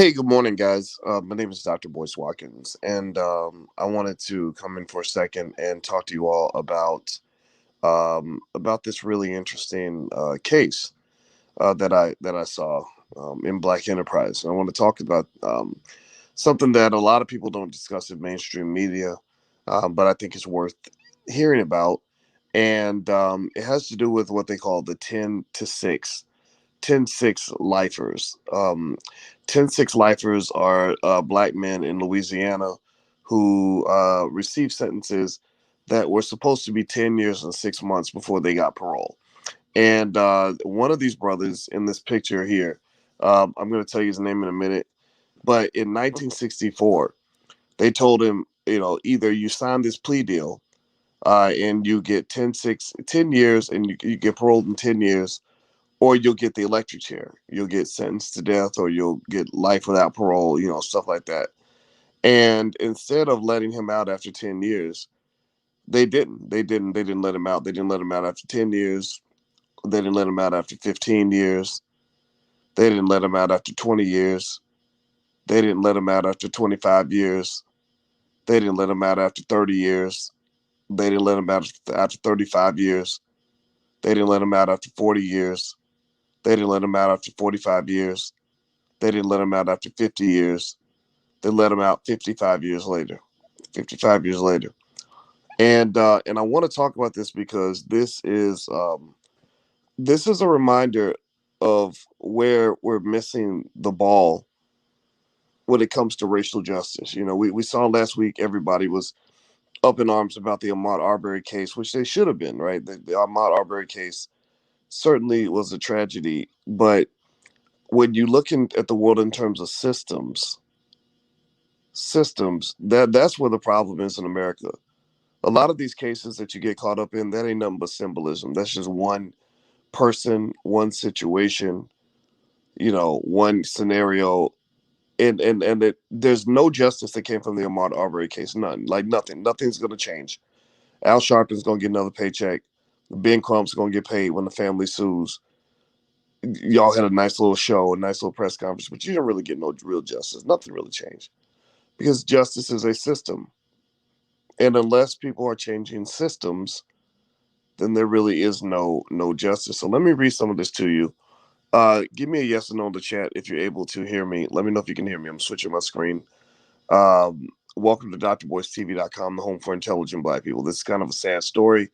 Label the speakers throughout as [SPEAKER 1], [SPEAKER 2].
[SPEAKER 1] Hey, good morning, guys. My name is Dr. Boyce Watkins, and I wanted to come in for a second and talk to you all about this really interesting case that I saw in Black Enterprise. And I want to talk about something that a lot of people don't discuss in mainstream media, but I think is worth hearing about, and it has to do with what they call the 10-6 lifers. 10-6 lifers are black men in Louisiana who received sentences that were supposed to be 10 years and 6 months before they got parole. And one of these brothers in this picture here, I'm going to tell you his name in a minute, but in 1964, they told him, either you sign this plea deal and you get 10 years and you get paroled in 10 years, or you'll get the electric chair. You'll get sentenced to death, or you'll get life without parole, stuff like that. And instead of letting him out after 10 years, they didn't let him out. They didn't let him out after 10 years. They didn't let him out after 15 years. They didn't let him out after 20 years. They didn't let him out after 25 years. They didn't let him out after 30 years. They didn't let him out after 35 years. They didn't let him out after 40 years. They didn't let him out after 45 years. They didn't let him out after 50 years. They let him out 55 years later. 55 years later. And I want to talk about this because this is a reminder of where we're missing the ball when it comes to racial justice. We saw last week everybody was up in arms about the Ahmaud Arbery case, which they should have been, right? The Ahmaud Arbery case certainly was a tragedy, but when you look at the world in terms of systems, that's where the problem is in America. A lot of these cases that you get caught up in, that ain't nothing but symbolism. That's just one person, one situation, one scenario, and there's no justice that came from the Ahmaud Arbery case. None, like nothing. Nothing's gonna change. Al Sharpton's gonna get another paycheck. Ben Crump's gonna get paid when the family sues. Y'all had a nice little show, a nice little press conference, but you didn't really get no real justice. Nothing really changed because justice is a system. And unless people are changing systems, then there really is no justice. So let me read some of this to you. Give me a yes or no in the chat if you're able to hear me. Let me know if you can hear me. I'm switching my screen. Welcome to drboycetv.com, the home for intelligent black people. This is kind of a sad story,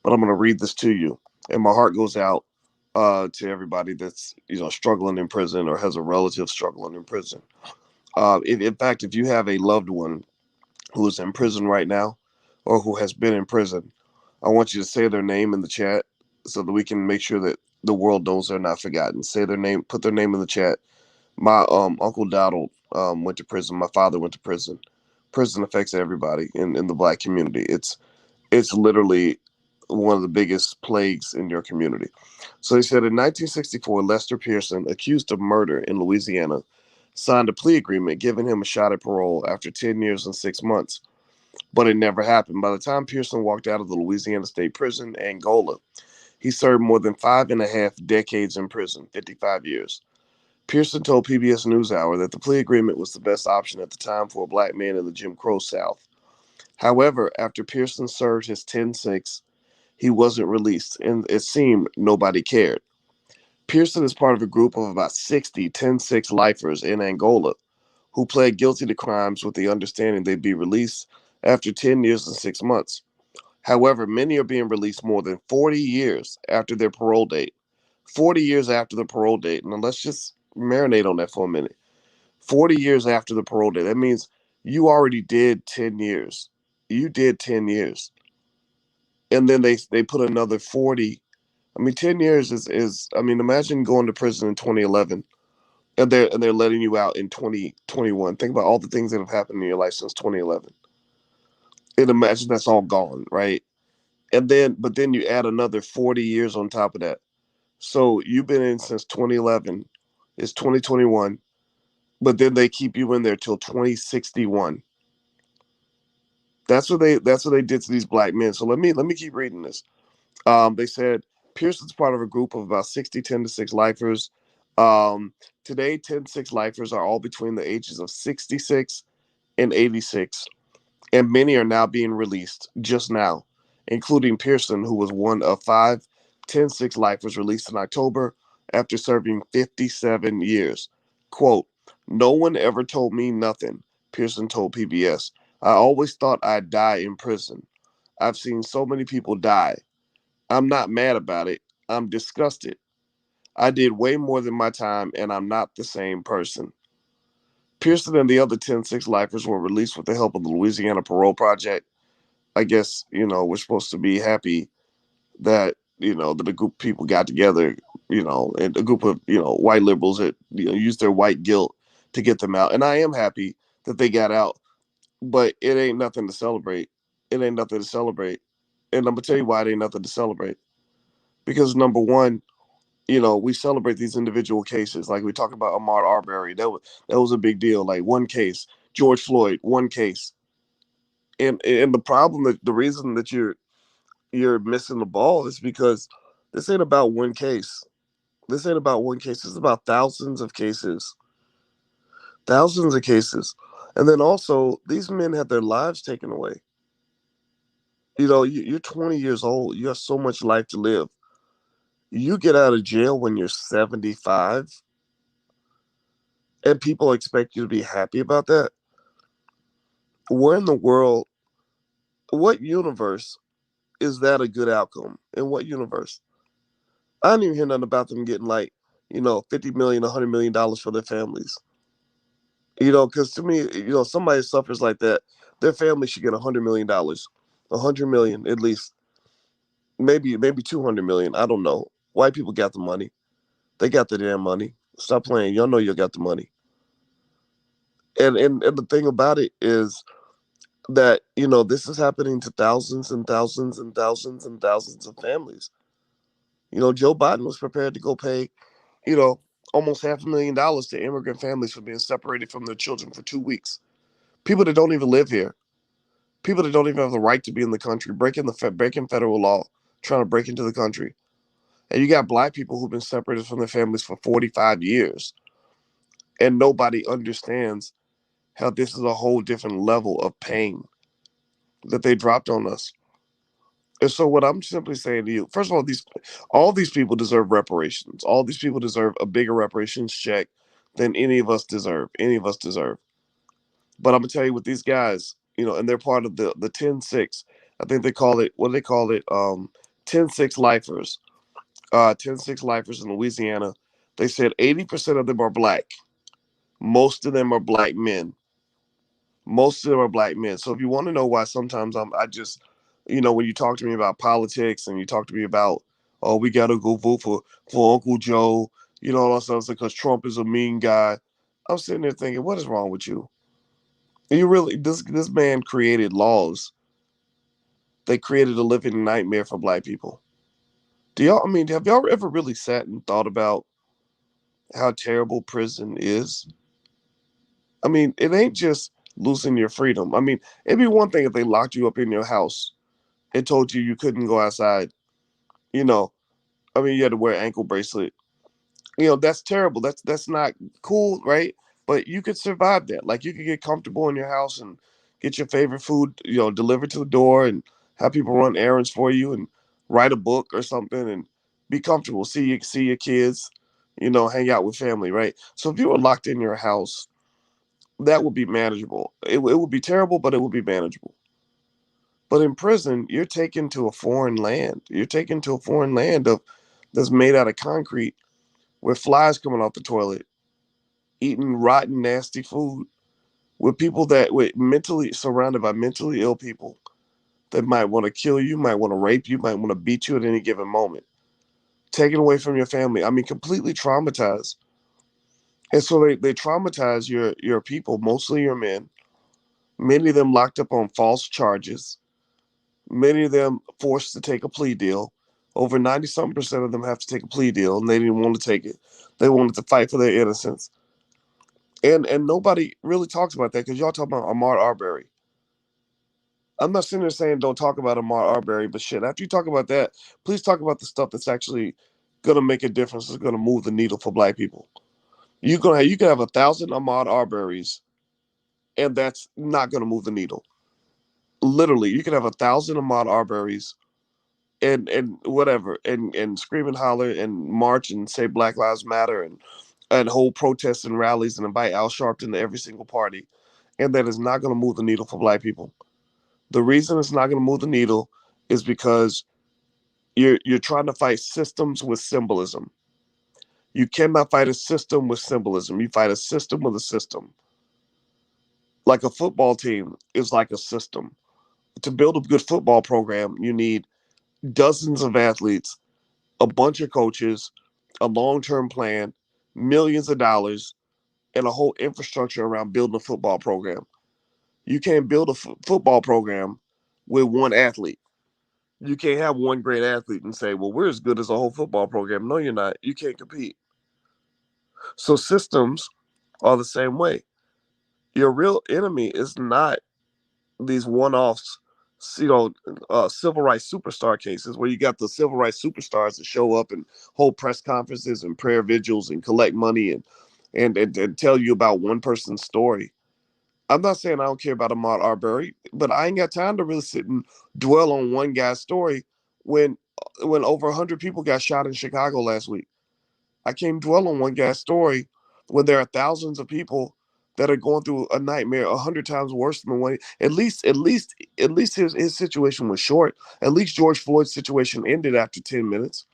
[SPEAKER 1] but I'm going to read this to you. And my heart goes out to everybody that's struggling in prison or has a relative struggling in prison. In fact, if you have a loved one who is in prison right now or who has been in prison, I want you to say their name in the chat so that we can make sure that the world knows they're not forgotten. Say their name, put their name in the chat. My Uncle Donald went to prison. My father went to prison. Prison affects everybody in the black community. It's literally one of the biggest plagues in your community. So he said in 1964, Lester Pearson, accused of murder in Louisiana, signed a plea agreement giving him a shot at parole after 10 years and 6 months. But it never happened. By the time Pearson walked out of the Louisiana State Prison, Angola, he served more than 5.5 decades in prison, 55 years. Pearson told PBS NewsHour that the plea agreement was the best option at the time for a black man in the Jim Crow South. However, after Pearson served his 10-6, he wasn't released, and it seemed nobody cared. Pearson is part of a group of about 60 10-6 lifers in Angola who pled guilty to crimes with the understanding they'd be released after 10 years and 6 months. However, many are being released more than 40 years after their parole date. 40 years after the parole date. Now, let's just marinate on that for a minute. 40 years after the parole date. That means you already did 10 years. You did 10 years. And then they put another 40. I mean, 10 years is I mean, imagine going to prison in 2011 and they're letting you out in 2021. Think about all the things that have happened in your life since 2011. And imagine that's all gone, right? But then you add another 40 years on top of that. So you've been in since 2011. It's 2021, but then they keep you in there till 2061. That's what they did to these black men. So let me keep reading this. They said Pearson's part of a group of about 60 10-6 lifers Today, 10-6 lifers are all between the ages of 66 and 86, and many are now being released just now, including Pearson, who was one of 5 10-6 lifers released in October after serving 57 years. Quote, "No one ever told me nothing," Pearson told PBS. "I always thought I'd die in prison. I've seen so many people die. I'm not mad about it. I'm disgusted. I did way more than my time, and I'm not the same person." Pearson and the other 10-6 lifers were released with the help of the Louisiana Parole Project. I guess, we're supposed to be happy that, that a group of people got together, and a group of, white liberals that, used their white guilt to get them out. And I am happy that they got out, but it ain't nothing to celebrate. It ain't nothing to celebrate. And I'm going to tell you why it ain't nothing to celebrate. Because number one, we celebrate these individual cases. Like we talked about Ahmaud Arbery. That was a big deal. Like one case. George Floyd, one case. And the problem, that the reason that you're missing the ball is because this ain't about one case. This ain't about one case. It's about thousands of cases. Thousands of cases. And then also, these men had their lives taken away. You're 20 years old. You have so much life to live. You get out of jail when you're 75, and people expect you to be happy about that. Where in the world, what universe is that a good outcome? In what universe? I didn't even hear nothing about them getting like, 50 million, $100 million for their families. Because to me, somebody suffers like that, their family should get $100 million, 100 million at least, maybe 200 million. I don't know. White people got the money. They got the damn money. Stop playing. Y'all know you got the money. And the thing about it is that this is happening to thousands and thousands and thousands and thousands of families. Joe Biden was prepared to go pay, you know, almost $500,000 to immigrant families for being separated from their children for 2 weeks. People that don't even live here, people that don't even have the right to be in the country, breaking federal law, trying to break into the country. And you got black people who've been separated from their families for 45 years, and nobody understands how this is a whole different level of pain that they dropped on us. And so what I'm simply saying to you, first of all these people deserve reparations. All these people deserve a bigger reparations check than any of us deserve. Any of us deserve. But I'm gonna tell you, with these guys, and they're part of the 10-6. I think they call it, what do they call it? 10-6 lifers. 10-6 lifers in Louisiana. They said 80% of them are black. Most of them are black men. Most of them are black men. So if you want to know why sometimes I just, when you talk to me about politics and you talk to me about, oh, we gotta go vote for Uncle Joe, all that stuff because Trump is a mean guy. I'm sitting there thinking, what is wrong with you? You really, this man created laws. They created a living nightmare for black people. Have y'all ever really sat and thought about how terrible prison is? It ain't just losing your freedom. It'd be one thing if they locked you up in your house and told you couldn't go outside. You know, you had to wear an ankle bracelet. That's terrible. That's not cool, right? But you could survive that. Like you could get comfortable in your house and get your favorite food, delivered to the door, and have people run errands for you and write a book or something and be comfortable. See your kids, hang out with family, right? So if you were locked in your house, that would be manageable. It would be terrible, but it would be manageable. But in prison, you're taken to a foreign land. You're taken to a foreign land that's made out of concrete with flies coming off the toilet, eating rotten, nasty food, with mentally surrounded by mentally ill people that might want to kill you, might want to rape you, might want to beat you at any given moment. Taken away from your family. Completely traumatized. And so they traumatize your people, mostly your men. Many of them locked up on false charges. Many of them forced to take a plea deal. Over 90 something percent of them have to take a plea deal, and they didn't want to take it. They wanted to fight for their innocence. And nobody really talks about that because y'all talk about Ahmaud Arbery. I'm not sitting there saying don't talk about Ahmaud Arbery, but shit, after you talk about that, please talk about the stuff that's actually gonna make a difference. It's gonna move the needle for black people. You can have 1,000 Ahmaud Arbery's, and that's not gonna move the needle. Literally, you can have 1,000 Ahmaud Arbery's and whatever and scream and holler and march and say Black Lives Matter and hold protests and rallies and invite Al Sharpton to every single party, and that is not gonna move the needle for black people. The reason it's not gonna move the needle is because you're trying to fight systems with symbolism. You cannot fight a system with symbolism. You fight a system with a system. Like a football team is like a system. To build a good football program, you need dozens of athletes, a bunch of coaches, a long-term plan, millions of dollars, and a whole infrastructure around building a football program. You can't build a football program with one athlete. You can't have one great athlete and say, well, we're as good as a whole football program. No, you're not. You can't compete. So systems are the same way. Your real enemy is not these one-offs, civil rights superstar cases where you got the civil rights superstars that show up and hold press conferences and prayer vigils and collect money and tell you about one person's story. I'm not saying I don't care about Ahmaud Arbery, but I ain't got time to really sit and dwell on one guy's story when over 100 people got shot in Chicago last week. I can't dwell on one guy's story when there are thousands of people that are going through a nightmare 100 times worse than the one. At least his situation was short. At least George Floyd's situation ended after 10 minutes.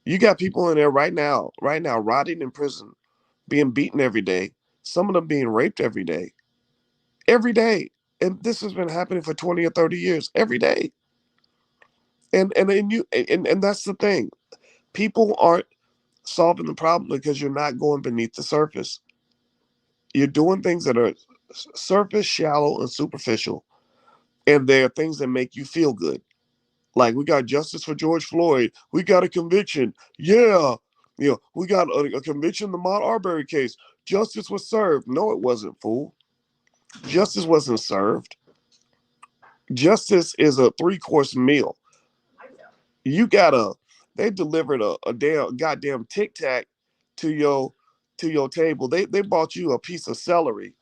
[SPEAKER 1] You got people in there right now, rotting in prison, being beaten every day. Some of them being raped every day. And this has been happening for 20 or 30 years, every day. And that's the thing. People aren't solving the problem because you're not going beneath the surface. You're doing things that are surface, shallow, and superficial. And there are things that make you feel good. Like we got justice for George Floyd. We got a conviction. Yeah. We got a conviction in the Ahmaud Arbery case. Justice was served. No, it wasn't, fool. Justice wasn't served. Justice is a three-course meal. You gotta they delivered a damn goddamn tic tac to your table. They bought you a piece of celery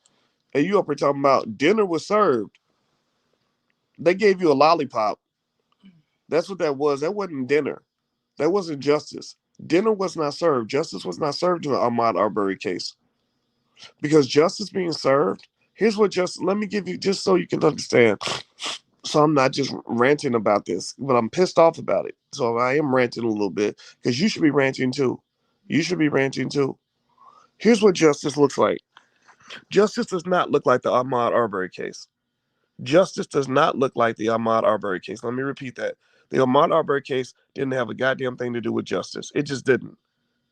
[SPEAKER 1] and you up here talking about dinner was served. They gave you a lollipop. That's what that was. That wasn't dinner. That wasn't justice. Dinner was not served. Justice was not served in the Ahmaud Arbery case. Because justice being served, here's what just let me give you just so you can understand. So I'm not just ranting about this, but I'm pissed off about it. So I am ranting a little bit because you should be ranting too. You should be ranting too. Here's what justice looks like. Justice does not look like the Ahmaud Arbery case. Justice does not look like the Ahmaud Arbery case. Let me repeat that. The Ahmaud Arbery case didn't have a goddamn thing to do with justice. It just didn't.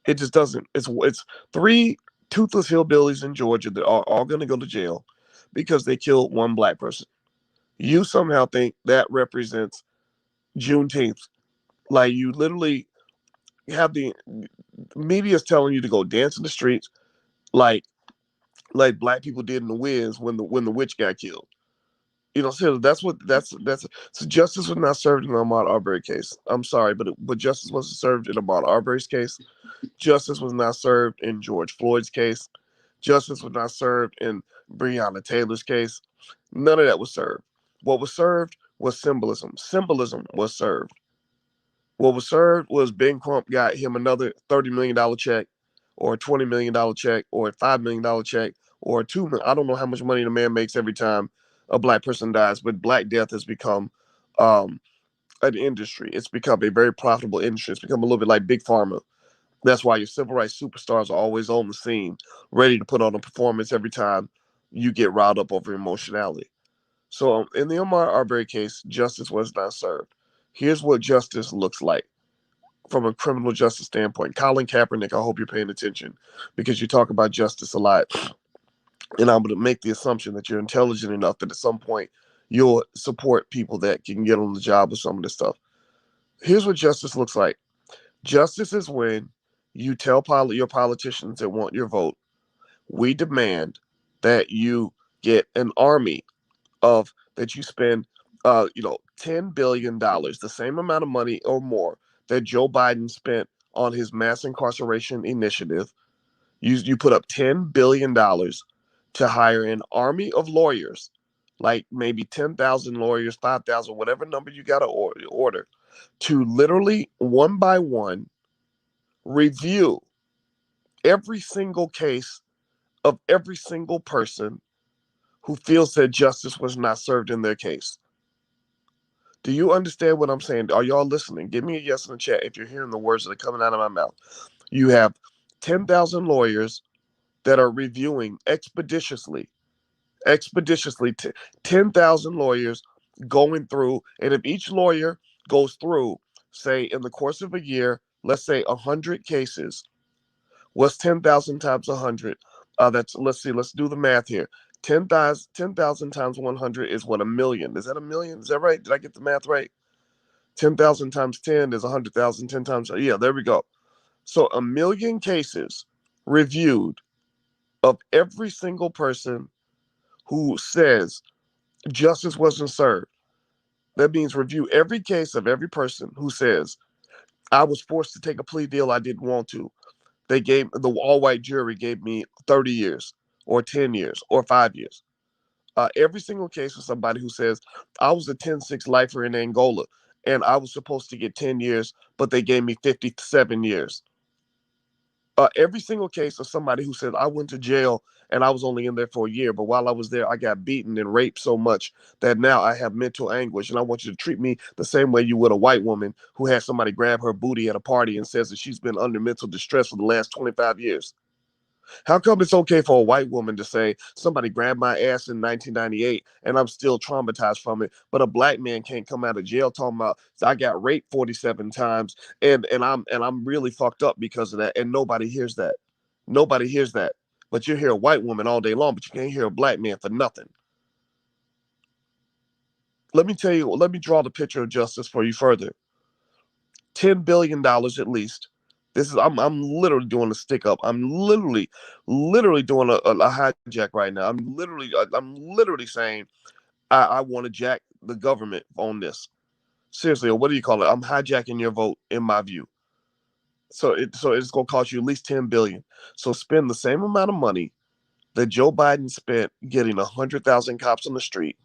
[SPEAKER 1] It just doesn't. It's three toothless hillbillies in Georgia that are all going to go to jail because they killed one black person. You somehow think that represents Juneteenth. Like you literally have the media is telling you to go dance in the streets like black people did in the Wiz when the witch got killed. So that's so justice was not served in the Ahmaud Arbery case. I'm sorry, but justice wasn't served in Ahmaud Arbery's case. Justice was not served in George Floyd's case. Justice was not served in Breonna Taylor's case. None of that was served. What was served was symbolism. Symbolism was served. What was served was Ben Crump got him another $30 million check, or a $20 million check, or a $5 million check, or a $2 million. I don't know how much money the man makes every time a black person dies, but Black Death has become um, an industry. It's become a very profitable industry. It's become a little bit like Big Pharma. That's why your civil rights superstars are always on the scene, ready to put on a performance every time you get riled up over emotionality. So in the Ahmaud Arbery case, justice was not served. Here's what justice looks like from a criminal justice standpoint. Colin Kaepernick, I hope you're paying attention because you talk about justice a lot. And I'm going to make the assumption that you're intelligent enough that at some point you'll support people that can get on the job with some of this stuff. Here's what justice looks like. Justice is when you tell your politicians that want your vote, we demand that you get an army of that you spend $10 billion, the same amount of money or more that Joe Biden spent on his mass incarceration initiative. You put up $10 billion to hire an army of lawyers, like maybe 10,000 lawyers, 5,000, whatever number you got to order, to literally one by one review every single case of every single person who feels that justice was not served in their case. Do you understand what I'm saying? Are y'all listening? Give me a yes in the chat if you're hearing the words that are coming out of my mouth. You have 10,000 lawyers that are reviewing expeditiously 10,000 lawyers going through, and if each lawyer goes through, say in the course of a year, let's say 100 cases, what's 10,000 times 100? Let's see, let's do the math here. 10,000 times 100 is what, a million? Is that a million? Is that right? Did I get the math right? 10,000 times 10 is 100,000. 10 times, yeah, there we go. So a million cases reviewed of every single person who says justice wasn't served. That means review every case of every person who says, I was forced to take a plea deal I didn't want to. The all-white jury gave me 30 years or 10 years or 5 years. Every single case of somebody who says, I was a 10-6 lifer in Angola and I was supposed to get 10 years, but they gave me 57 years. Every single case of somebody who said, I went to jail and I was only in there for a year, but while I was there, I got beaten and raped so much that now I have mental anguish, and I want you to treat me the same way you would a white woman who has somebody grab her booty at a party and says that she's been under mental distress for the last 25 years. How come it's okay for a white woman to say somebody grabbed my ass in 1998 and I'm still traumatized from it, but a black man can't come out of jail talking about I got raped 47 times and I'm really fucked up because of that, and nobody hears that. Nobody hears that. But you hear a white woman all day long, but you can't hear a black man for nothing. Let me tell you, let me draw the picture of justice for you further. $10 billion at least. I'm literally doing a stick up. I'm literally doing a hijack right now. I'm literally saying I want to jack the government on this. Seriously, or what do you call it? I'm hijacking your vote, in my view. So it's gonna cost you at least 10 billion. So spend the same amount of money that Joe Biden spent getting 100,000 cops on the street.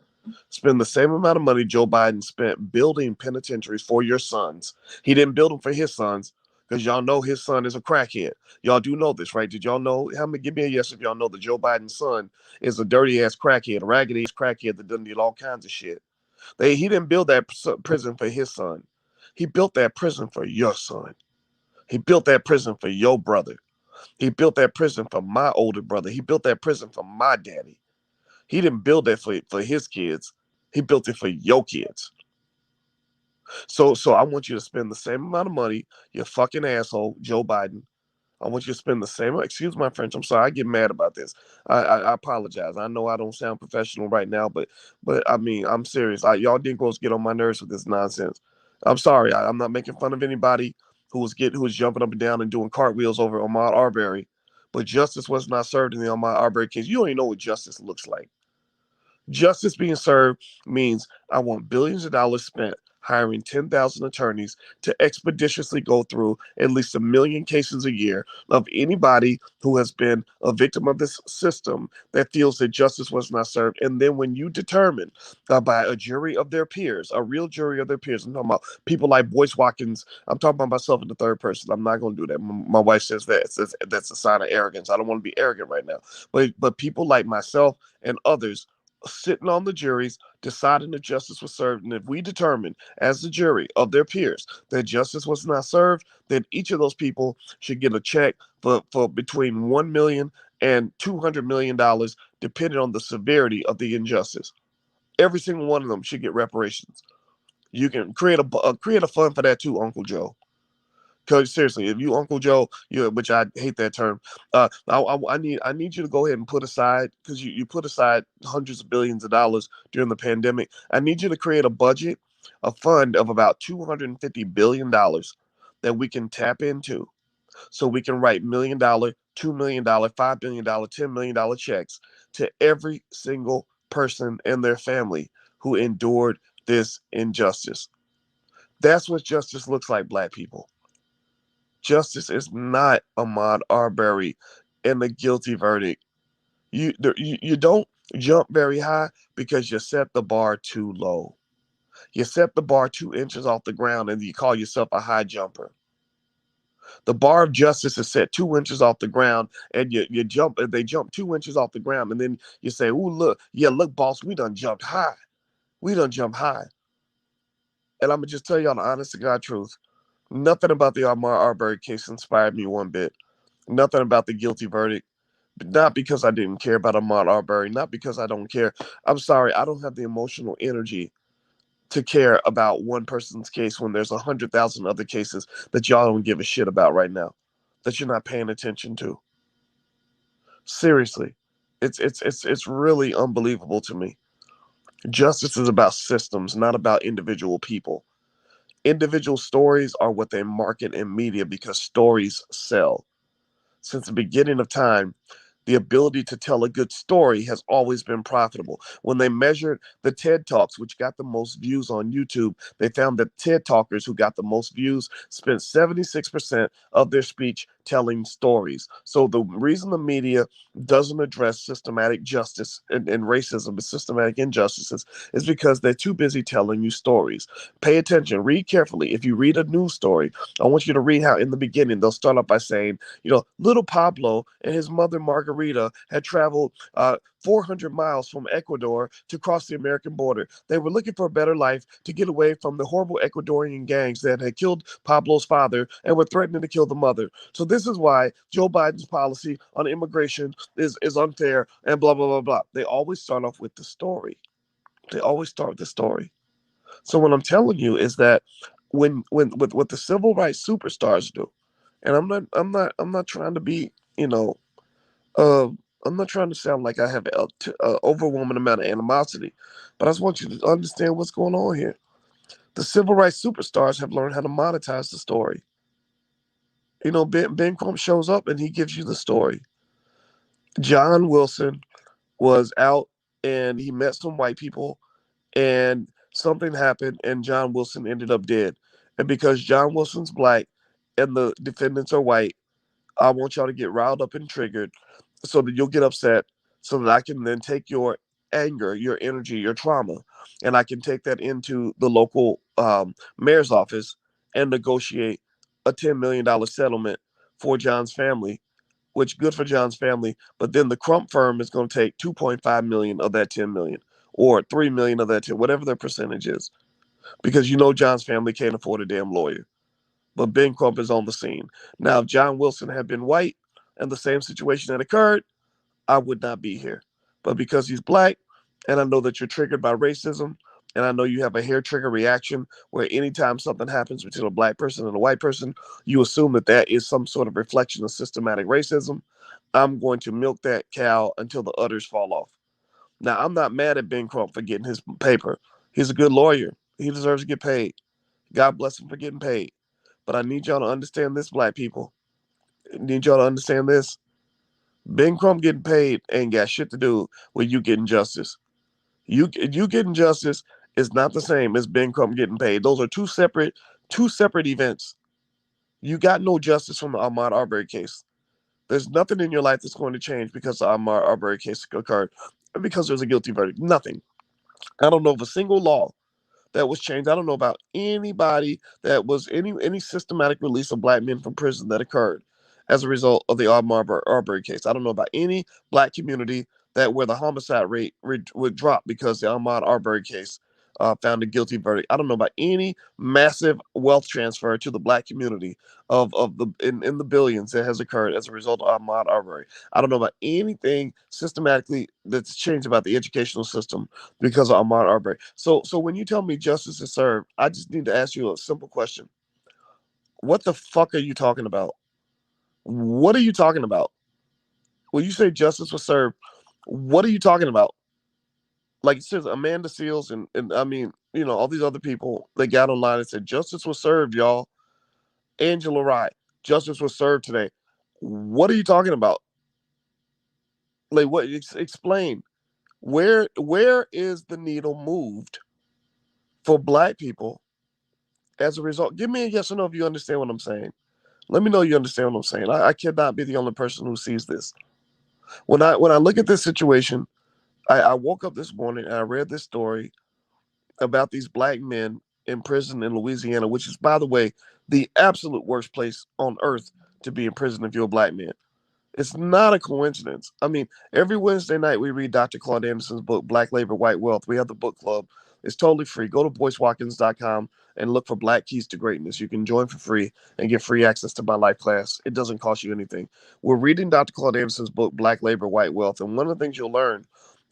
[SPEAKER 1] Spend the same amount of money Joe Biden spent building penitentiaries for your sons. He didn't build them for his sons because y'all know his son is a crackhead. Y'all do know this, right? Did y'all know? Give me a yes if y'all know that Joe Biden's son is a dirty ass crackhead, a raggedy ass crackhead that doesn't need all kinds of shit. He didn't build that prison for his son. He built that prison for your son. He built that prison for your brother. He built that prison for my older brother. He built that prison for my daddy. He didn't build that for his kids. He built it for your kids. So I want you to spend the same amount of money, you fucking asshole, Joe Biden. I want you to spend the same, excuse my French, I'm sorry, I get mad about this. I apologize. I know I don't sound professional right now, but I mean, I'm serious. Y'all Negroes get on my nerves with this nonsense. I'm sorry. I'm not making fun of anybody who was jumping up and down and doing cartwheels over Ahmaud Arbery, but justice was not served in the Ahmaud Arbery case. You don't even know what justice looks like. Justice being served means I want billions of dollars spent hiring 10,000 attorneys to expeditiously go through at least 1 million cases a year of anybody who has been a victim of this system that feels that justice was not served. And then when you determine by a jury of their peers, a real jury of their peers, I'm talking about people like Boyce, Watkins, I'm talking about myself in the third person. I'm not going to do that. My wife says that's a sign of arrogance. I don't want to be arrogant right now. But people like myself and others sitting on the juries, deciding that justice was served. And if we determine as the jury of their peers that justice was not served, then each of those people should get a check for between $1 million and $200 million, depending on the severity of the injustice. Every single one of them should get reparations. You can create a fund for that too, Uncle Joe. Because seriously, if you Uncle Joe, which I hate that term, I need you to go ahead and put aside, because you put aside hundreds of billions of dollars during the pandemic. I need you to create a fund of about $250 billion that we can tap into, so we can write $1 million, $2 million, $5 billion, $10 million checks to every single person and their family who endured this injustice. That's what justice looks like, Black people. Justice is not Ahmaud Arbery and the guilty verdict. You don't jump very high because you set the bar too low. You set the bar 2 inches off the ground and you call yourself a high jumper. The bar of justice is set 2 inches off the ground, and you jump, and they jump 2 inches off the ground, and then you say, "Ooh, look, yeah, look, boss, we done jumped high. We done jumped high." And I'm gonna just tell y'all the honest to God truth. Nothing about the Ahmaud Arbery case inspired me one bit. Nothing about the guilty verdict. Not because I didn't care about Ahmaud Arbery, not because I don't care. I'm sorry, I don't have the emotional energy to care about one person's case when there's 100,000 other cases that y'all don't give a shit about right now, that you're not paying attention to. Seriously, it's really unbelievable to me. Justice is about systems, not about individual people. Individual stories are what they market in media because stories sell. Since the beginning of time, the ability to tell a good story has always been profitable. When they measured the TED Talks, which got the most views on YouTube, they found that TED Talkers who got the most views spent 76% of their speech telling stories. So the reason the media doesn't address systematic justice and racism and systematic injustices is because they're too busy telling you stories. Pay attention, read carefully. If you read a news story, I want you to read how in the beginning they'll start off by saying, little Pablo and his mother Margarita had traveled 400 miles from Ecuador to cross the American border. They were looking for a better life to get away from the horrible Ecuadorian gangs that had killed Pablo's father and were threatening to kill the mother. So this is why Joe Biden's policy on immigration is unfair and blah, blah, blah, blah. They always start off with the story. They always start with the story. So what I'm telling you is that when with what the civil rights superstars do, and I'm not trying to be, uh, I'm not trying to sound like I have an overwhelming amount of animosity, but I just want you to understand what's going on here. The civil rights superstars have learned how to monetize the story. Ben Crump shows up and he gives you the story. John Wilson was out and he met some white people and something happened and John Wilson ended up dead. And because John Wilson's black and the defendants are white, I want y'all to get riled up and triggered so that you'll get upset so that I can then take your anger, your energy, your trauma, and I can take that into the local mayor's office and negotiate a $10 million settlement for John's family, which good for John's family. But then the Crump firm is going to take 2.5 million of that 10 million or 3 million of that 10, whatever their percentage is, because John's family can't afford a damn lawyer. But Ben Crump is on the scene. Now, if John Wilson had been white and the same situation had occurred, I would not be here. But because he's black, and I know that you're triggered by racism, and I know you have a hair trigger reaction where anytime something happens between a black person and a white person, you assume that that is some sort of reflection of systematic racism. I'm going to milk that cow until the udders fall off. Now, I'm not mad at Ben Crump for getting his paper. He's a good lawyer. He deserves to get paid. God bless him for getting paid. But I need y'all to understand this, black people. I need y'all to understand this. Ben Crump getting paid ain't got shit to do with you getting justice. You getting justice is not the same as Ben Crump getting paid. Those are two separate events. You got no justice from the Ahmaud Arbery case. There's nothing in your life that's going to change because the Ahmaud Arbery case occurred, because there's a guilty verdict. Nothing. I don't know of a single law that was changed. I don't know about anybody that was any systematic release of black men from prison that occurred as a result of the Ahmaud Arbery case. I don't know about any black community that where the homicide rate would drop because the Ahmaud Arbery case found a guilty verdict. I don't know about any massive wealth transfer to the black community of the in the billions that has occurred as a result of Ahmaud Arbery. I don't know about anything systematically that's changed about the educational system because of Ahmaud Arbery. So when you tell me justice is served, I just need to ask you a simple question. What the fuck are you talking about? What are you talking about? When you say justice was served, what are you talking about? Like it says Amanda Seals and I mean, all these other people, they got online and said justice was served, y'all. Angela Rye, justice was served today. What are you talking about? Like what explain. Where is the needle moved for black people as a result? Give me a yes or no if you understand what I'm saying. Let me know you understand what I'm saying. I cannot be the only person who sees this. When I look at this situation, I woke up this morning and I read this story about these black men in prison in Louisiana, which is, by the way, the absolute worst place on earth to be in prison if you're a black man. It's not a coincidence. I mean, every Wednesday night we read Dr. Claude Anderson's book, Black Labor, White Wealth. We have the book club. It's totally free. Go to BoyceWatkins.com and look for Black Keys to Greatness. You can join for free and get free access to my life class. It doesn't cost you anything. We're reading Dr. Claude Anderson's book, Black Labor, White Wealth. And one of the things you'll learn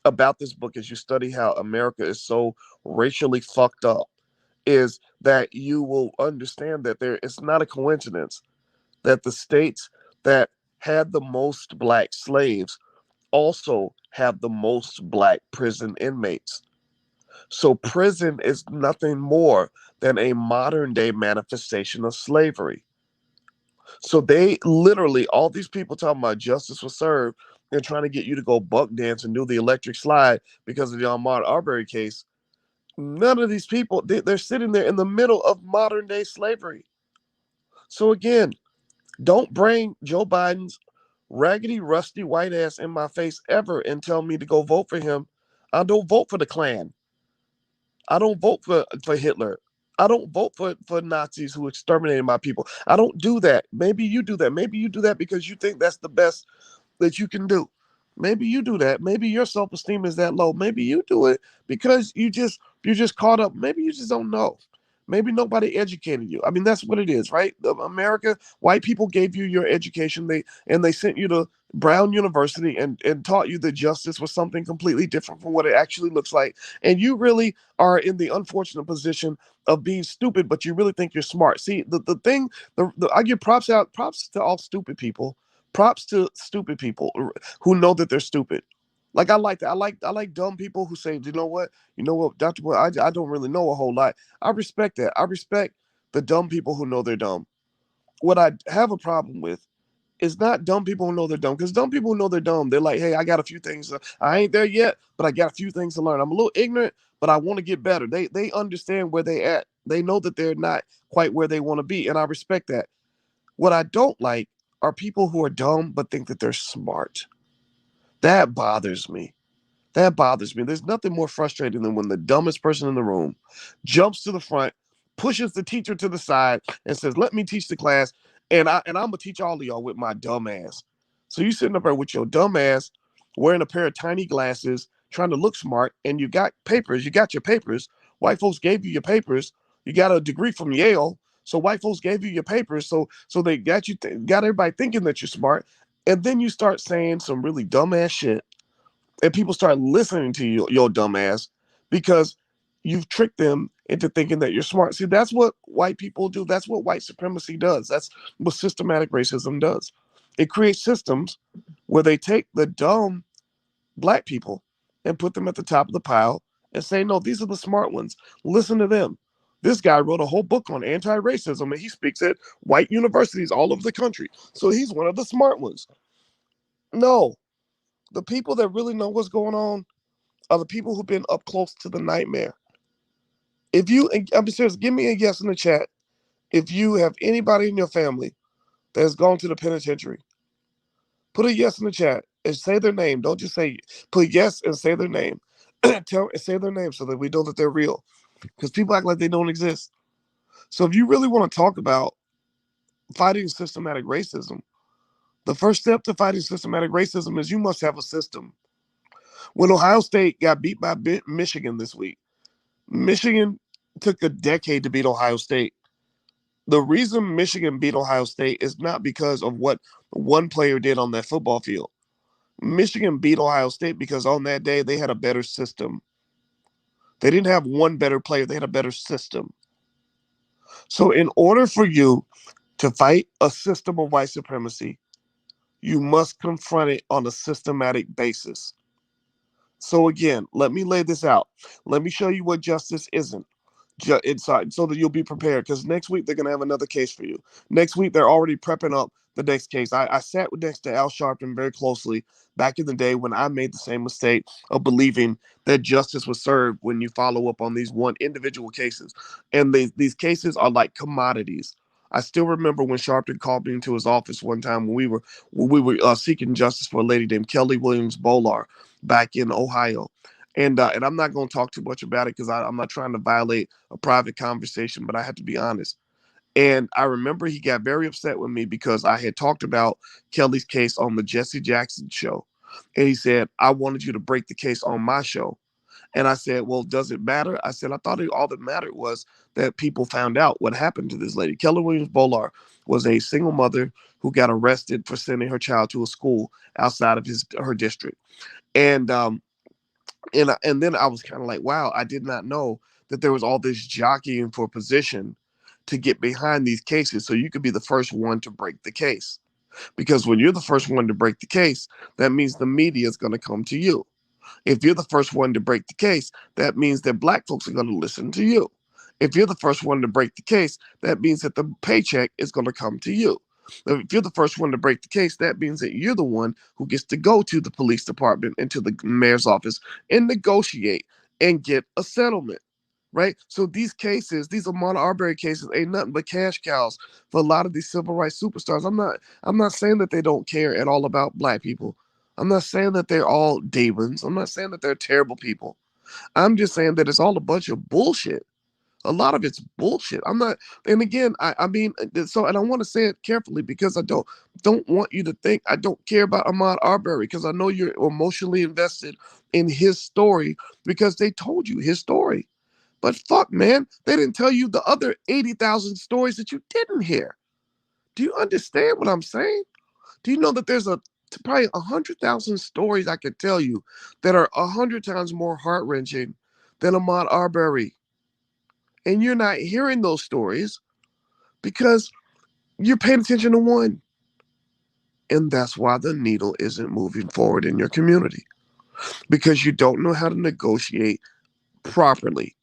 [SPEAKER 1] about this book as you study how America is so racially fucked up is that you will understand that it's not a coincidence that the states that had the most black slaves also have the most black prison inmates. So prison is nothing more than a modern day manifestation of slavery. So they literally, all these people talking about justice was served and trying to get you to go buck dance and do the electric slide because of the Ahmaud Arbery case. None of these people, they're sitting there in the middle of modern day slavery. So again, don't bring Joe Biden's raggedy, rusty white ass in my face ever and tell me to go vote for him. I don't vote for the Klan. I don't vote for Hitler. I don't vote for Nazis who exterminated my people. I don't do that. Maybe you do that. Maybe you do that because you think that's the best that you can do. Maybe you do that. Maybe your self-esteem is that low. Maybe you do it because you're just caught up. Maybe you just don't know. Maybe nobody educated you. I mean, that's what it is, right? America, white people gave you your education. They sent you to Brown University and taught you that justice was something completely different from what it actually looks like. And you really are in the unfortunate position of being stupid, but you really think you're smart. See, the thing, I give props to all stupid people. Props to stupid people who know that they're stupid. Like I like that. I like dumb people who say, you know what, Dr. Boy, I don't really know a whole lot. I respect that. I respect the dumb people who know they're dumb. What I have a problem with is not dumb people who know they're dumb, because dumb people who know they're dumb, they're like, hey, I got a few things. I ain't there yet, but I got a few things to learn. I'm a little ignorant, but I want to get better. They understand where they at. They know that they're not quite where they want to be, and I respect that. What I don't like are people who are dumb but think that they're smart. That bothers me. That bothers me. There's nothing more frustrating than when the dumbest person in the room jumps to the front, pushes the teacher to the side, and says, "Let me teach the class." And I'm gonna teach all of y'all with my dumb ass. So you sitting up there with your dumb ass, wearing a pair of tiny glasses, trying to look smart, and you got papers. You got your papers. White folks gave you your papers. You got a degree from Yale, so white folks gave you your papers. So they got got everybody thinking that you're smart, and then you start saying some really dumbass shit and people start listening to you, your dumb ass, because you've tricked them into thinking that you're smart. See, that's what white people do. That's what white supremacy does. That's what systematic racism does. It creates systems where they take the dumb black people and put them at the top of the pile and say, no, these are the smart ones. Listen to them. This guy wrote a whole book on anti-racism and he speaks at white universities all over the country. So he's one of the smart ones. No, the people that really know what's going on are the people who've been up close to the nightmare. If you, I'm serious, give me a yes in the chat if you have anybody in your family that has gone to the penitentiary. Put a yes in the chat and say their name. Don't just say, put yes and say their name. Say their name so that we know that they're real. Because people act like they don't exist. So if you really want to talk about fighting systematic racism, the first step to fighting systematic racism is you must have a system. When Ohio State got beat by Michigan this week, Michigan took a decade to beat Ohio State. The reason Michigan beat Ohio State is not because of what one player did on that football field. Michigan beat Ohio State because on that day they had a better system. They didn't have one better player, they had a better system. So in order for you to fight a system of white supremacy, you must confront it on a systematic basis. So again, let me lay this out. Let me show you what justice isn't. Inside so that you'll be prepared, because next week they're going to have another case for you. Next week they're already prepping up the next case. I sat next to Al Sharpton very closely back in the day when I made the same mistake of believing that justice was served when you follow up on these one individual cases. And these cases are like commodities. I still remember when Sharpton called me into his office one time when we were seeking justice for a lady named Kelly Bolar back in Ohio. And I'm not going to talk too much about it because I'm not trying to violate a private conversation, but I have to be honest. And I remember he got very upset with me because I had talked about Kelly's case on the Jesse Jackson show. And he said, I wanted you to break the case on my show. And I said, well, does it matter? I said, I thought all that mattered was that people found out what happened to this lady. Kelly Williams Bolar was a single mother who got arrested for sending her child to a school outside of her district. And then I was kind of like, wow, I did not know that there was all this jockeying for position to get behind these cases so you could be the first one to break the case. Because when you're the first one to break the case, that means the media is going to come to you. If you're the first one to break the case, that means that black folks are going to listen to you. If you're the first one to break the case, that means that the paycheck is going to come to you. If you're the first one to break the case, that means that you're the one who gets to go to the police department and to the mayor's office and negotiate and get a settlement. Right? So these cases, these Ahmaud Arbery cases, ain't nothing but cash cows for a lot of these civil rights superstars. I'm not saying that they don't care at all about black people. I'm not saying that they're all demons. I'm not saying that they're terrible people. I'm just saying that it's all a bunch of bullshit. A lot of it's bullshit. I'm not, and again, I mean, so, and I want to say it carefully because I don't want you to think I don't care about Ahmaud Arbery, because I know you're emotionally invested in his story because they told you his story. But fuck, man, they didn't tell you the other 80,000 stories that you didn't hear. Do you understand what I'm saying? Do you know that there's probably 100,000 stories I could tell you that are 100 times more heart-wrenching than Ahmaud Arbery? And you're not hearing those stories because you're paying attention to one. And that's why the needle isn't moving forward in your community, because you don't know how to negotiate properly.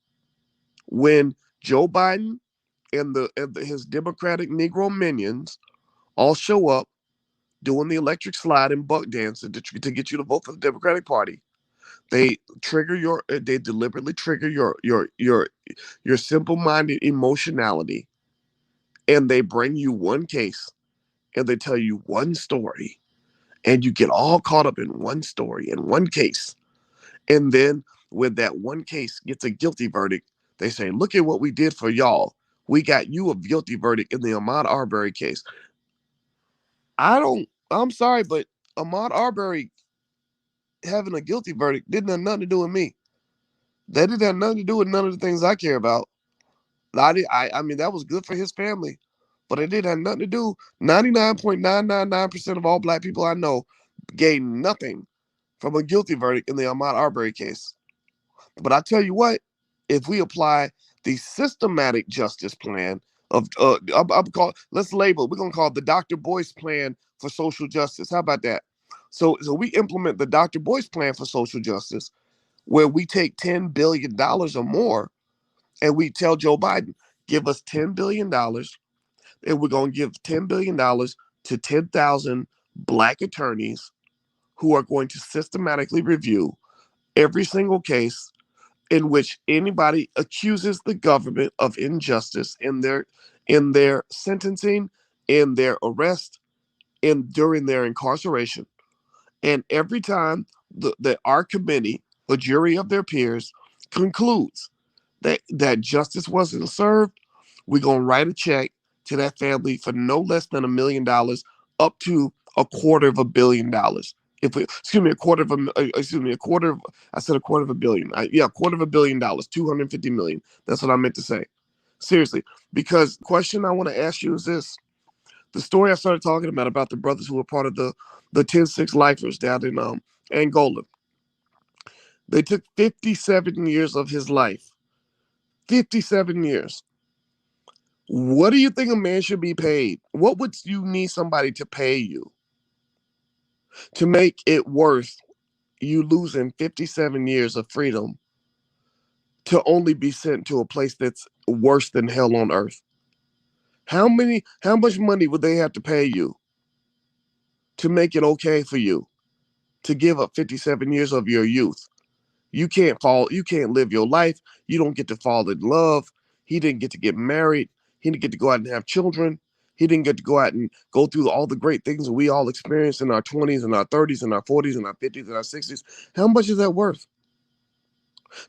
[SPEAKER 1] When Joe Biden and his Democratic Negro minions all show up doing the electric slide and buck dancing to get you to vote for the Democratic Party, they deliberately trigger your simple-minded emotionality, and they bring you one case and they tell you one story, and you get all caught up in one story and one case. And then when that one case gets a guilty verdict, they say, look at what we did for y'all. We got you a guilty verdict in the Ahmaud Arbery case. I'm sorry, but Ahmaud Arbery having a guilty verdict didn't have nothing to do with me. That didn't have nothing to do with none of the things I care about. I mean, that was good for his family, but it didn't have nothing to do. 99.999% of all black people I know gained nothing from a guilty verdict in the Ahmaud Arbery case. But I tell you what, if we apply the systematic justice plan of, let's label, we're going to call it the Dr. Boyce Plan for social justice. How about that? So we implement the Dr. Boyce Plan for social justice, where we take $10 billion or more and we tell Joe Biden, give us $10 billion, and we're going to give $10 billion to 10,000 black attorneys who are going to systematically review every single case in which anybody accuses the government of injustice in their sentencing, in their arrest, and during their incarceration. And every time our committee, a jury of their peers, concludes that justice wasn't served, we're going to write a check to that family for no less than $1 million up to $250 million. If we, excuse me, a quarter of, I said $250 million. $250 million, $250 million. That's what I meant to say. Seriously, because the question I want to ask you is this. The story I started talking about the brothers who were part of the 10-6 lifers down in Angola. They took 57 years of his life. 57 years. What do you think a man should be paid? What would you need somebody to pay you to make it worth you losing 57 years of freedom to only be sent to a place that's worse than hell on earth? How much money would they have to pay you to make it okay for you to give up 57 years of your youth? You can't live your life. You don't get to fall in love. He didn't get to get married. He didn't get to go out and have children. He didn't get to go out and go through all the great things that we all experienced in our 20s and our 30s and our 40s and our 50s and our 60s. How much is that worth?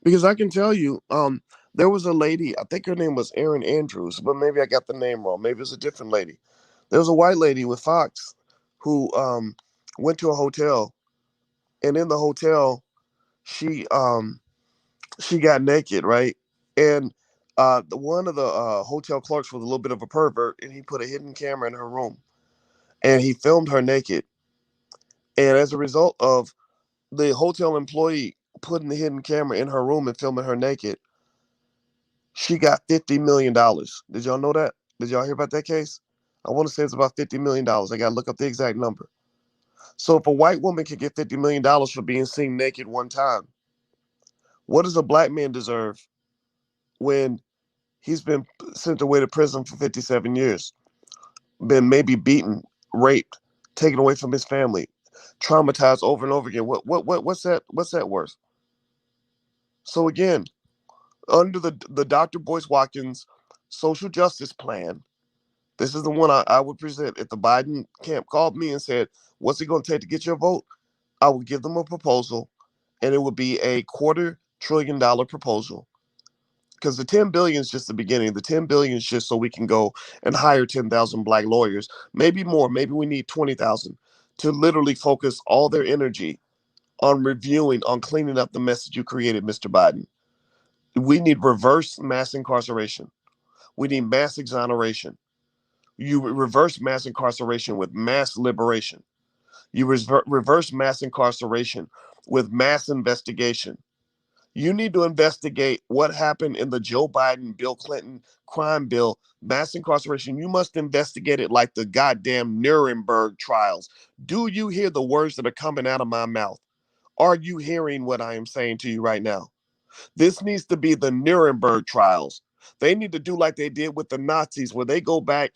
[SPEAKER 1] Because I can tell you, there was a lady, I think her name was Erin Andrews, but maybe I got the name wrong. Maybe it's a different lady. There was a white lady with Fox who went to a hotel, and in the hotel, she she got naked, right? And one of the hotel clerks was a little bit of a pervert, and he put a hidden camera in her room, and he filmed her naked. And as a result of the hotel employee putting the hidden camera in her room and filming her naked, she got $50 million. Did y'all know that? Did y'all hear about that case? I want to say it's about $50 million. I got to look up the exact number. So if a white woman can get $50 million for being seen naked one time, what does a black man deserve when he's been sent away to prison for 57 years, been maybe beaten, raped, taken away from his family, traumatized over and over again? What's that worth? So again, under the Dr. Boyce Watkins social justice plan, this is the one I would present. If the Biden camp called me and said, "What's it going to take to get your vote?" I would give them a proposal, and it would be a $250 billion proposal. Because the 10 billion is just the beginning. The 10 billion is just so we can go and hire 10,000 black lawyers, maybe more. Maybe we need 20,000 to literally focus all their energy on reviewing, on cleaning up the mess that you created, Mr. Biden. We need reverse mass incarceration. We need mass exoneration. You reverse mass incarceration with mass liberation. You reverse mass incarceration with mass investigation. You need to investigate what happened in the Joe Biden, Bill Clinton crime bill, mass incarceration. You must investigate it like the goddamn Nuremberg trials. Do you hear the words that are coming out of my mouth? Are you hearing what I am saying to you right now? This needs to be the Nuremberg trials. They need to do like they did with the Nazis, where they go back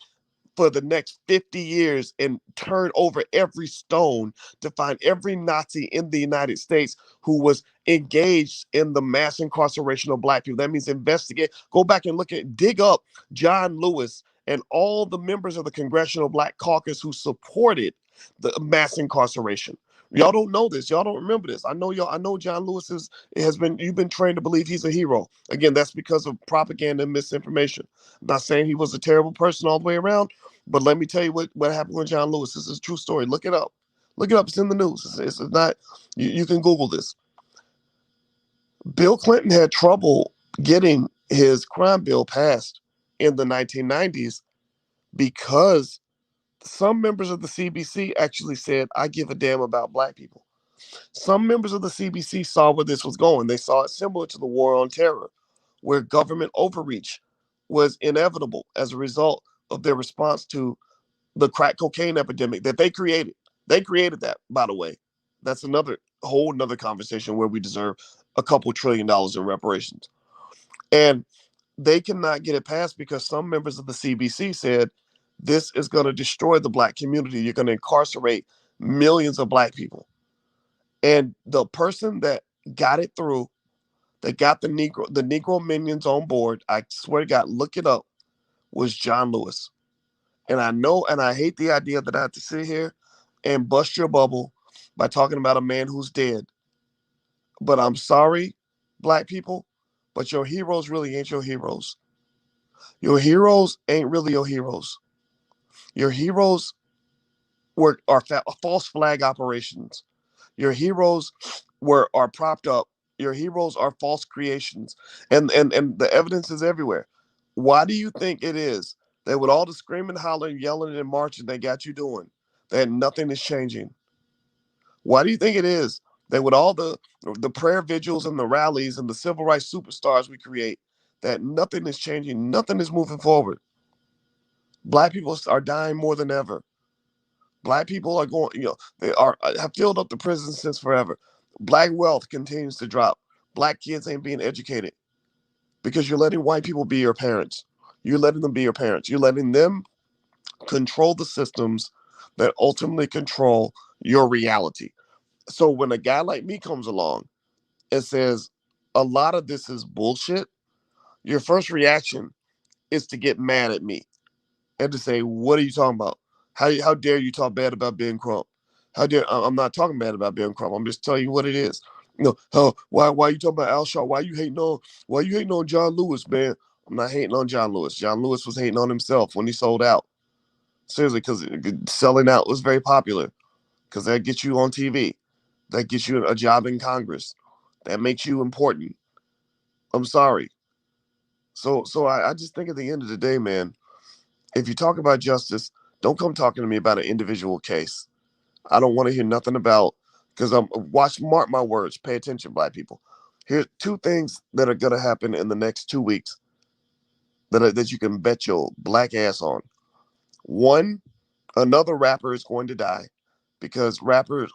[SPEAKER 1] for the next 50 years and turn over every stone to find every Nazi in the United States who was engaged in the mass incarceration of black people. That means investigate, go back and dig up John Lewis and all the members of the Congressional Black Caucus who supported the mass incarceration. Y'all don't know this. Y'all don't remember this. I know y'all. I know John Lewis has been. You've been trained to believe he's a hero. Again, that's because of propaganda and misinformation. I'm not saying he was a terrible person all the way around, but let me tell you what happened with John Lewis. This is a true story. Look it up. Look it up. It's in the news. It's not. You can Google this. Bill Clinton had trouble getting his crime bill passed in the 1990s because some members of the CBC actually said, "I give a damn about black people." Some members of the CBC saw where this was going. They saw it similar to the war on terror, where government overreach was inevitable as a result of their response to the crack cocaine epidemic that they created. They created that, by the way. That's another whole another conversation where we deserve a couple $1 trillion in reparations. And they cannot get it passed because some members of the CBC said this is going to destroy the black community. You're going to incarcerate millions of black people. And the person that got it through, that got the Negro minions on board, I swear to God, look it up, was John Lewis. And I know, and I hate the idea that I have to sit here and bust your bubble by talking about a man who's dead. But I'm sorry, black people, but your heroes really ain't your heroes. Your heroes ain't really your heroes. Your heroes are false flag operations. Your heroes are propped up. Your heroes are false creations, and the evidence is everywhere. Why do you think it is that with all the screaming, hollering, yelling, and marching they got you doing, that nothing is changing? Why do you think it is that with all the prayer vigils and the rallies and the civil rights superstars we create, that nothing is changing, nothing is moving forward? Black people are dying more than ever. Black people are going, they have filled up the prisons since forever. Black wealth continues to drop. Black kids ain't being educated because you're letting white people be your parents. You're letting them be your parents. You're letting them control the systems that ultimately control your reality. So when a guy like me comes along and says a lot of this is bullshit, your first reaction is to get mad at me. and to say, what are you talking about? How dare you talk bad about Ben Crump? How dare I'm not talking bad about Ben Crump. I'm just telling you what it is. Oh, why you talking about Al Sharp? Why you hating on John Lewis, man? I'm not hating on John Lewis. John Lewis was hating on himself when he sold out. Seriously, because selling out was very popular. Because that gets you on TV. That gets you a job in Congress. That makes you important. I'm sorry. So I just think at the end of the day, man, if you talk about justice, don't come talking to me about an individual case. I don't want to hear nothing about, because mark my words, pay attention, black people. Here's two things that are gonna happen in the next 2 weeks that you can bet your black ass on. One, another rapper is going to die, because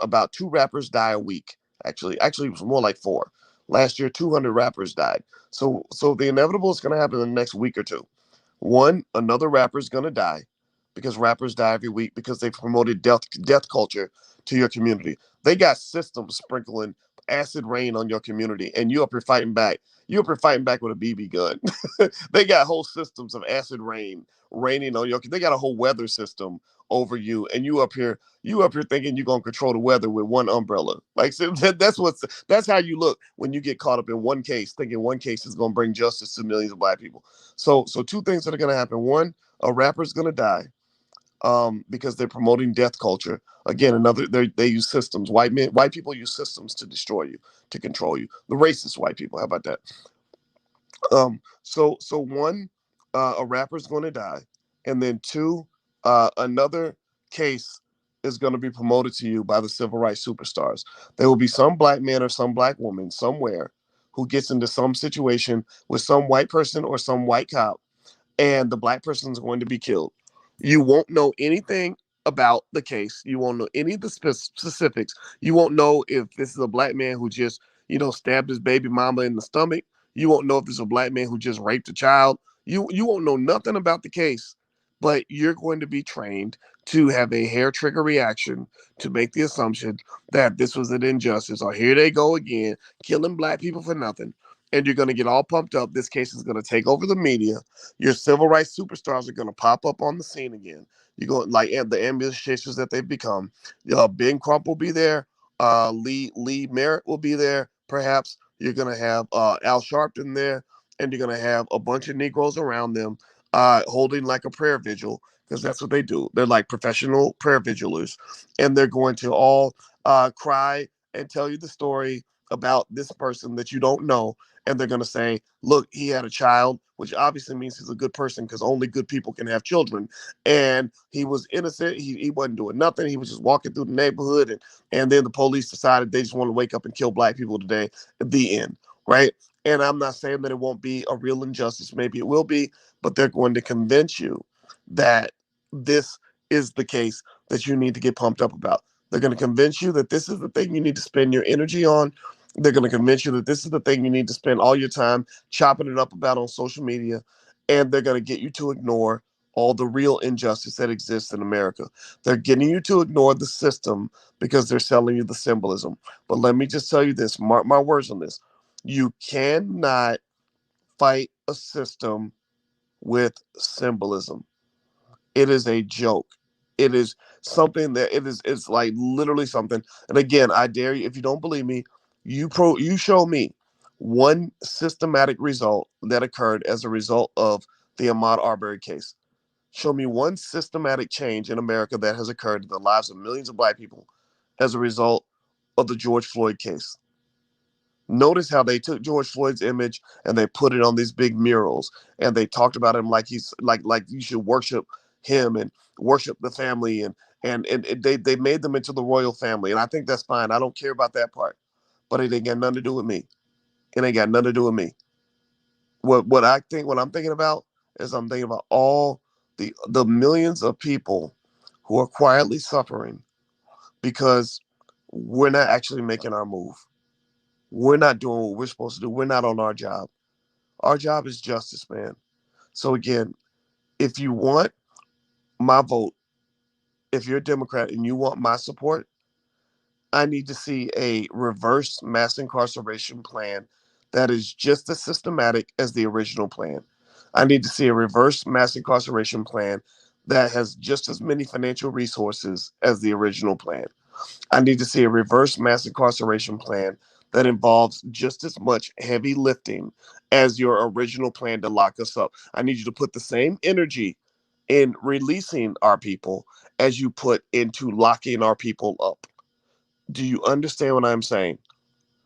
[SPEAKER 1] about two rappers die a week. Actually, it was more like four. Last year, 200 rappers died. So the inevitable is going to happen in the next week or two. One, another rapper is going to die, because rappers die every week because they promoted death culture to your community. They got systems sprinkling acid rain on your community, and you up here fighting back. You up here fighting back with a BB gun. They got whole systems of acid rain raining on your. They got a whole weather system over you, and you up here thinking you're gonna control the weather with one umbrella. Like, so that's how you look when you get caught up in one case, thinking one case is gonna bring justice to millions of black people. So two things that are gonna happen. One, a rapper's gonna die, because they're promoting death culture. Again, they use systems. White people use systems to destroy you, to control you. The racist white people. How about that? So one, a rapper's going to die, and then two, another case is going to be promoted to you by the civil rights superstars. There will be some black man or some black woman somewhere who gets into some situation with some white person or some white cop, and the black person is going to be killed. You won't know anything about the case. You won't know any of the specifics. You won't know if this is a black man who just, stabbed his baby mama in the stomach. You won't know if this is a black man who just raped a child. You won't know nothing about the case, but you're going to be trained to have a hair trigger reaction to make the assumption that this was an injustice, or here they go again, killing black people for nothing. And you're going to get all pumped up. This case is going to take over the media. Your civil rights superstars are going to pop up on the scene again. You're going, like, the ambulance chasers that they've become. Ben Crump will be there. Lee Merritt will be there. Perhaps you're going to have Al Sharpton there, and you're going to have a bunch of Negroes around them, holding like a prayer vigil, because that's what they do. They're like professional prayer vigilers, and they're going to all cry and tell you the story about this person that you don't know, and they're going to say, look, he had a child, which obviously means he's a good person, because only good people can have children. And he was innocent. He wasn't doing nothing. He was just walking through the neighborhood. And then the police decided they just want to wake up and kill black people today. At the end, right? And I'm not saying that it won't be a real injustice. Maybe it will be, but they're going to convince you that this is the case that you need to get pumped up about. They're going to convince you that this is the thing you need to spend your energy on. They're going to convince you that this is the thing you need to spend all your time chopping it up about on social media. And they're going to get you to ignore all the real injustice that exists in America. They're getting you to ignore the system because they're selling you the symbolism. But let me just tell you this, mark my words on this. You cannot fight a system with symbolism. It is a joke. It is something that it's like literally something. And again, I dare you, if you don't believe me, you show me one systematic result that occurred as a result of the Ahmaud Arbery case. Show me one systematic change in America that has occurred in the lives of millions of black people as a result of the George Floyd case. Notice how they took George Floyd's image and they put it on these big murals, and they talked about him like he's like you should worship him and worship the family, and they made them into the royal family. And I think that's fine. I don't care about that part. But it ain't got nothing to do with me. It ain't got nothing to do with me. What I'm thinking about is I'm thinking about all the millions of people who are quietly suffering because we're not actually making our move. We're not doing what we're supposed to do. We're not on our job. Our job is justice, man. So again, if you want my vote, if you're a Democrat and you want my support, I need to see a reverse mass incarceration plan that is just as systematic as the original plan. I need to see a reverse mass incarceration plan that has just as many financial resources as the original plan. I need to see a reverse mass incarceration plan that involves just as much heavy lifting as your original plan to lock us up. I need you to put the same energy in releasing our people as you put into locking our people up. Do you understand what I'm saying?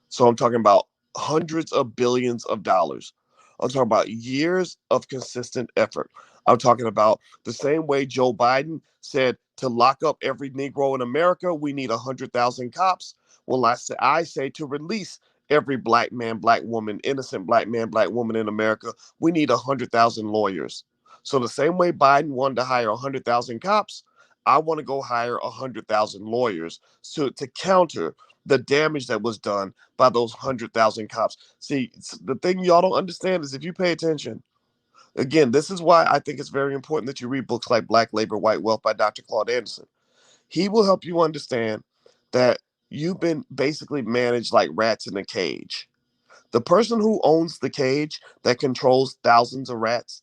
[SPEAKER 1] So I'm talking about hundreds of billions of dollars. I'm talking about years of consistent effort. I'm talking about the same way Joe Biden said to lock up every Negro in America, we need 100,000 cops. Well, I say to release every black man, black woman, innocent black man, black woman in America, we need 100,000 lawyers. So the same way Biden wanted to hire 100,000 cops, I want to go hire 100,000 lawyers to counter the damage that was done by those 100,000 cops. See, the thing y'all don't understand is if you pay attention, again, this is why I think it's very important that you read books like Black Labor, White Wealth by Dr. Claude Anderson. He will help you understand that you've been basically managed like rats in a cage. The person who owns the cage that controls thousands of rats,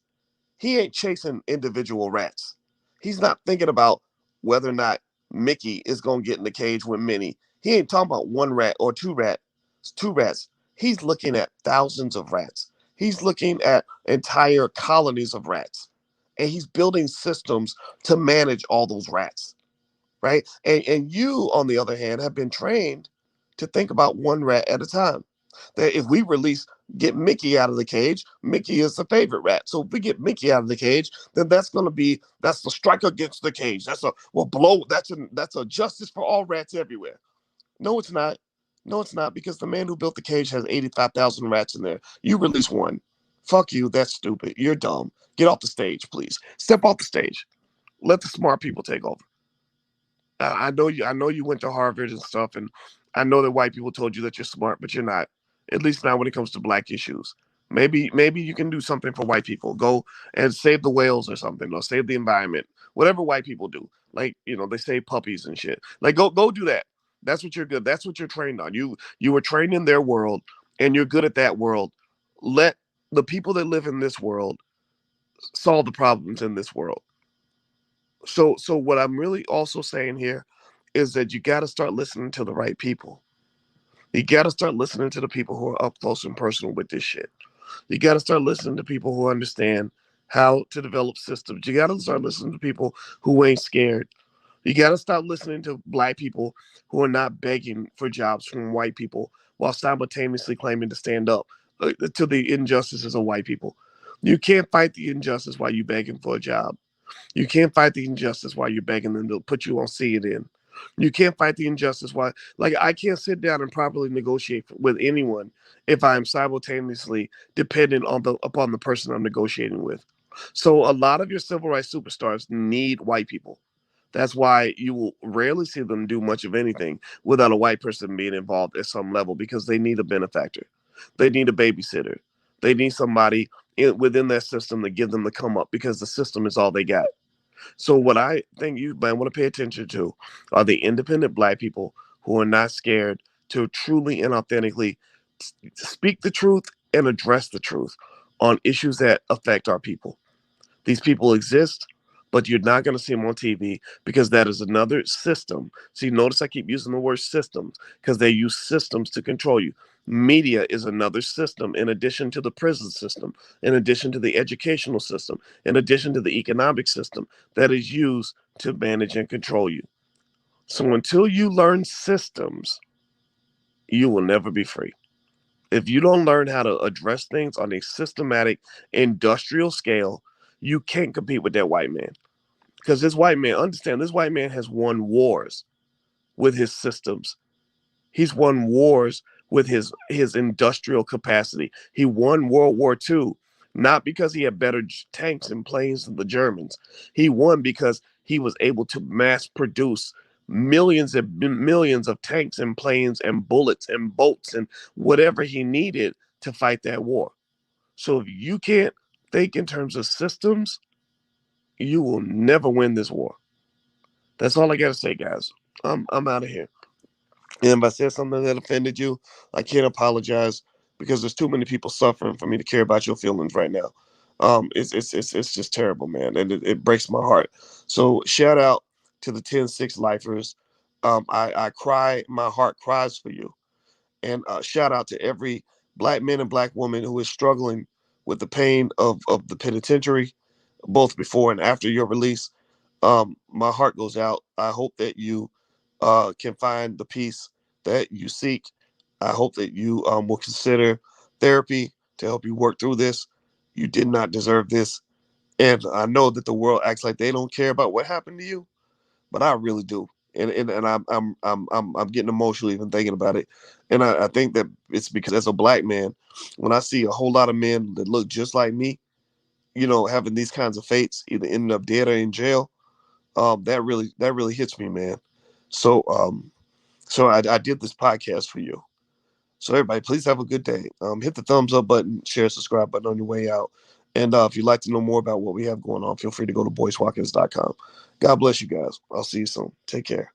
[SPEAKER 1] he ain't chasing individual rats. He's not thinking about whether or not Mickey is gonna get in the cage with Minnie. He ain't talking about one rat or two rats. He's looking at thousands of rats. He's looking at entire colonies of rats. And he's building systems to manage all those rats. Right? And you, on the other hand, have been trained to think about one rat at a time. That if we get Mickey out of the cage, Mickey is the favorite rat. So if we get Mickey out of the cage, then that's the strike against the cage. That's a justice for all rats everywhere. No, it's not. No, it's not, because the man who built the cage has 85,000 rats in there. You release one. Fuck you. That's stupid. You're dumb. Get off the stage, please. Step off the stage. Let the smart people take over. I know you. I know you went to Harvard and stuff, and I know that white people told you that you're smart, but you're not. At least not when it comes to black issues. Maybe you can do something for white people. Go and save the whales or something, or save the environment. Whatever white people do, like they save puppies and shit. Like go do that. That's what you're good. That's what you're trained on. You were trained in their world, and you're good at that world. Let the people that live in this world solve the problems in this world. So what I'm really also saying here is that you got to start listening to the right people. You got to start listening to the people who are up close and personal with this shit. You got to start listening to people who understand how to develop systems. You got to start listening to people who ain't scared. You got to stop listening to black people who are not begging for jobs from white people while simultaneously claiming to stand up to the injustices of white people. You can't fight the injustice while you're begging for a job. You can't fight the injustice while you're begging them to put you on CNN. You can't fight the injustice while, like, I can't sit down and properly negotiate with anyone if I am simultaneously dependent upon the person I'm negotiating with. So a lot of your civil rights superstars need white people. That's why you will rarely see them do much of anything without a white person being involved at some level, because they need a benefactor. They need a babysitter. They need somebody within that system to give them the come up, because the system is all they got. So what I think you might want to pay attention to are the independent black people who are not scared to truly and authentically speak the truth and address the truth on issues that affect our people. These people exist, but you're not going to see them on TV, because that is another system. See, notice I keep using the word systems, because they use systems to control you. Media is another system, in addition to the prison system, in addition to the educational system, in addition to the economic system that is used to manage and control you. So until you learn systems, you will never be free. If you don't learn how to address things on a systematic industrial scale, you can't compete with that white man. Because this white man, understand, this white man has won wars with his systems. He's won wars with his industrial capacity. He won World War II, not because he had better tanks and planes than the Germans. He won because he was able to mass produce millions and millions of tanks and planes and bullets and boats and whatever he needed to fight that war. So if you can't think in terms of systems, you will never win this war. That's all I got to say, guys. I'm out of here. And if I said something that offended you, I can't apologize, because there's too many people suffering for me to care about your feelings right now. It's just terrible, man, and it breaks my heart. So shout out to the 10-6 lifers. I cry, my heart cries for you. And shout out to every black man and black woman who is struggling with the pain of the penitentiary, both before and after your release. My heart goes out. I hope that you can find the peace that you seek. I hope that you will consider therapy to help you work through this. You did not deserve this. And I know that the world acts like they don't care about what happened to you, but I really do. And I'm getting emotional even thinking about it. And I think that it's because as a black man, when I see a whole lot of men that look just like me, having these kinds of fates, either ending up dead or in jail, that really hits me, man. So I did this podcast for you. So everybody, please have a good day. Hit the thumbs up button, share, subscribe button on your way out. And if you'd like to know more about what we have going on, feel free to go to boycewatkins.com. God bless you guys. I'll see you soon. Take care.